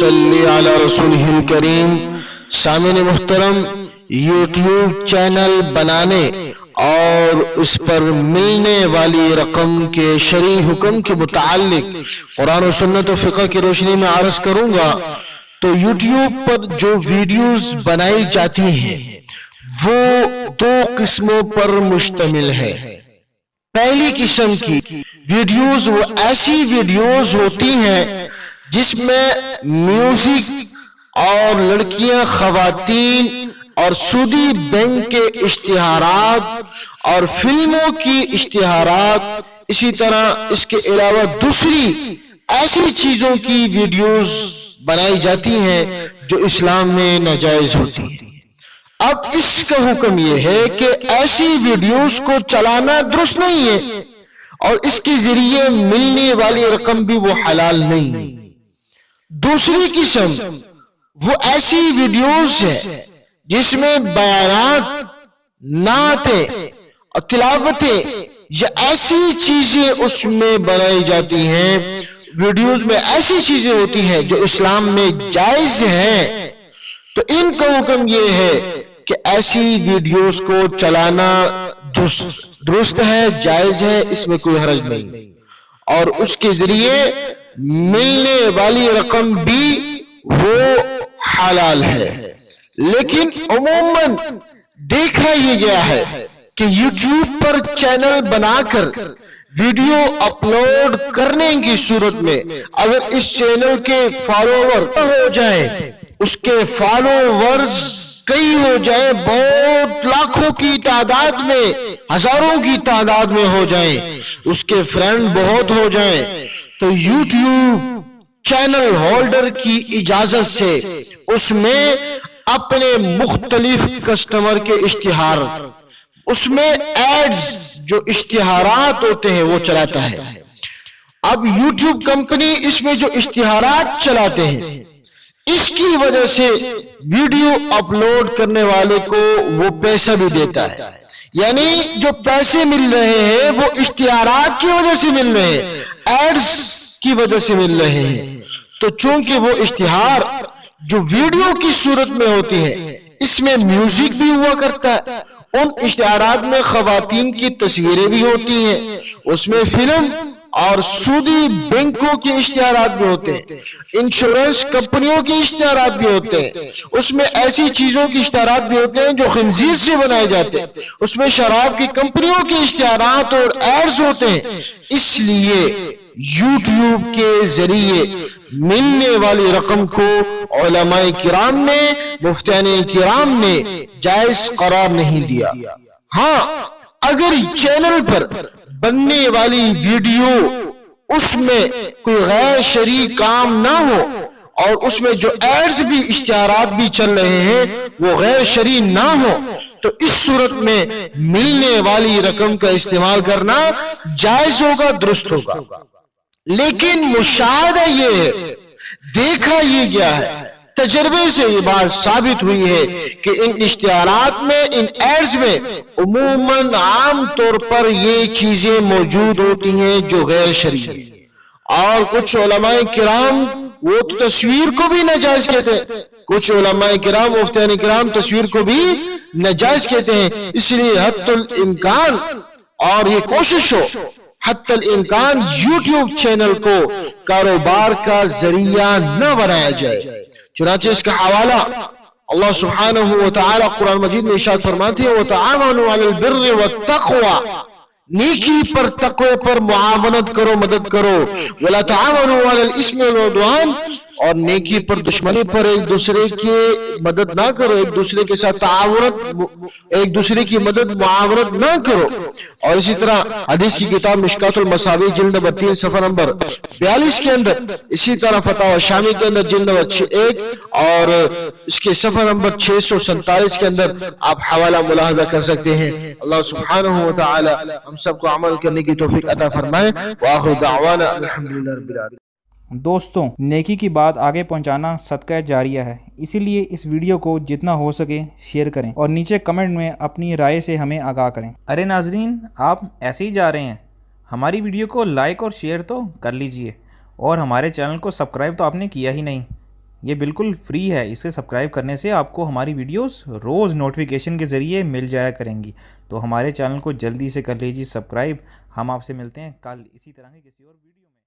सल्ली अला रसूलिल करीम। सामिन मुहतरम, YouTube channel बनाने और उस पर मिलने वाली रकम के शरई हुक्म के मुताल्लिक कुरान और सुन्नत और फिक़ह की रोशनी में अर्ज़ करूंगा। तो यूट्यूब पर जो वीडियोस बनाई जाती हैं वो दो किस्मों पर मुश्तमिल है। पहली किस्म की वीडियोस वो ऐसी वीडियोस होती हैं जिसमें म्यूजिक और लड़कियां, खवातीन और सूदी बैंक के इश्तिहारात और फिल्मों की इश्तिहारात, इसी तरह इसके अलावा दूसरी ऐसी चीजों की वीडियोस बनाई जाती हैं जो इस्लाम में नाजायज होती हैं। अब इसका हुक्म यह है कि ऐसी वीडियोस को चलाना दुरुस्त नहीं है और इसके जरिए मिलने वाली रकम भी वो हलाल नहीं है। दूसरी किस्म वो ऐसी वीडियोस है जिसमें बयानात, नाते और तिलावतें या ऐसी चीजें उसमें बनाई जाती हैं, वीडियोस में ऐसी चीजें होती हैं जो इस्लाम में जायज हैं। तो इनका हुक्म यह है कि ऐसी वीडियोस को चलाना दुरुस्त है, जायज है, इसमें कोई हरज नहीं और उसके जरिए मिलने वाली रकम भी वो हलाल है। लेकिन अमूमन देखा यह गया है कि YouTube पर चैनल बनाकर वीडियो अपलोड करने की सूरत में अगर इस चैनल के फॉलोवर हो जाए, उसके फॉलोवर्स कई हो जाए, बहुत लाखों की तादाद में, हजारों की तादाद में हो जाए, उसके फ्रेंड बहुत हो जाए, तो YouTube चैनल होल्डर की इजाजत से उसमें अपने मुख्तलिफ कस्टमर के इश्तिहार, उसमें एड्स जो इश्तिहारात होते हैं वो चलाता है। अब YouTube कंपनी इसमें जो इश्तिहारात चलाते हैं इसकी वजह से वीडियो अपलोड करने वाले को वो पैसा भी देता है, यानी जो पैसे मिल रहे हैं वो इश्तिहारात की वजह से मिल रहे हैं, एड्स की वजह से मिल रहे हैं। तो चूंकि वो इश्तिहार जो वीडियो की सूरत में होती है इसमें म्यूजिक भी हुआ करता है, उन इश्तिहारात में खवातीन की तस्वीरें भी होती हैं, उसमें फिल्म और सूदी बैंकों के इश्तिहारात भी होते हैं, इंश्योरेंस कंपनियों के इश्तिहारात भी होते हैं, उसमें ऐसी चीजों के इश्तिहारात भी होते हैं जो खिंजीर से बनाए जाते हैं, उसमें शराब की कंपनियों के इश्तिहारात और एड्स होते हैं। इसलिए YouTube के जरिए मिलने वाली रकम को उलमाए किराम ने, मुफ्तियाने किराम ने जायज करार नहीं दिया। हाँ, अगर चैनल पर बनने वाली वीडियो उसमें कोई गैर शरई काम ना हो और उसमें जो एड्स भी, इश्तिहारात भी चल रहे हैं वो गैर शरई ना हो, तो इस सूरत में मिलने वाली रकम का इस्तेमाल करना जायज होगा, दुरुस्त होगा। लेकिन मुशाहदा ये है, देखा ये गया है, तजर्बे से ये बात साबित हुई है कि इन इश्तिहारात में, इन एड्स में उमूमन आम तौर पर ये चीजें मौजूद होती हैं जो गैर शरई है। और कुछ उलमाए किराम वो तो तस्वीर को भी नाजायज कहते हैं, कुछ उलमाए किराम, मुफ्तियाने किराम तस्वीर को भी नाजायज कहते हैं। इसलिए हत्तुल इम्कान और ये कोशिश हो हत्तुल इम्कान YouTube चैनल को कारोबार का जरिया न बनाया जाए। चुनांचे इसका हवाला अल्लाह सुब्हानहू व तआला कुरान मजीद में इरशाद फरमाते हैं, वतआवनु अलल बिर्रि वत्तक़वा, नेकी पर, तक़वे पर मुआवनत करो, मदद करो, वला तआवनु अलल इस्मि वल उद्वान, और नेकी पर, दुश्मनी पर एक दूसरे की मदद ना करो, एक दूसरे के साथ ताआवुन, एक दूसरे की मदद मुआवनत ना करो। और इसी तरह हदीस की किताब मिशकातुल मसाबीह जिल्द नंबर 3 सफ़ा नंबर 42 के अंदर, इसी तरह फतावा शामी के अंदर जिल्द नंबर 1 और इसके सफ़ा नंबर 647 के अंदर आप हवाला मुलाहजा कर सकते हैं। अल्लाह सुब्हानहू व तआला हम सबको अमल करने की तौफीक अता फरमाए। व आखिरु दअवाना अल्हम्दुलिल्लाहि रब्बिल आलमीन। दोस्तों, नेकी की बात आगे पहुंचाना सदका जारिया है, इसीलिए इस वीडियो को जितना हो सके शेयर करें और नीचे कमेंट में अपनी राय से हमें आगाह करें। अरे नाजरीन, आप ऐसे ही जा रहे हैं, हमारी वीडियो को लाइक और शेयर तो कर लीजिए और हमारे चैनल को सब्सक्राइब तो आपने किया ही नहीं। یہ بالکل فری ہے، اسے سبسکرائب کرنے سے آپ کو ہماری ویڈیوز روز نوٹیفیکیشن کے ذریعے مل جایا کریں گی۔ تو ہمارے چینل کو جلدی سے کر لیجیے سبسکرائب۔ ہم آپ سے ملتے ہیں کل اسی طرح کی کسی اور ویڈیو میں۔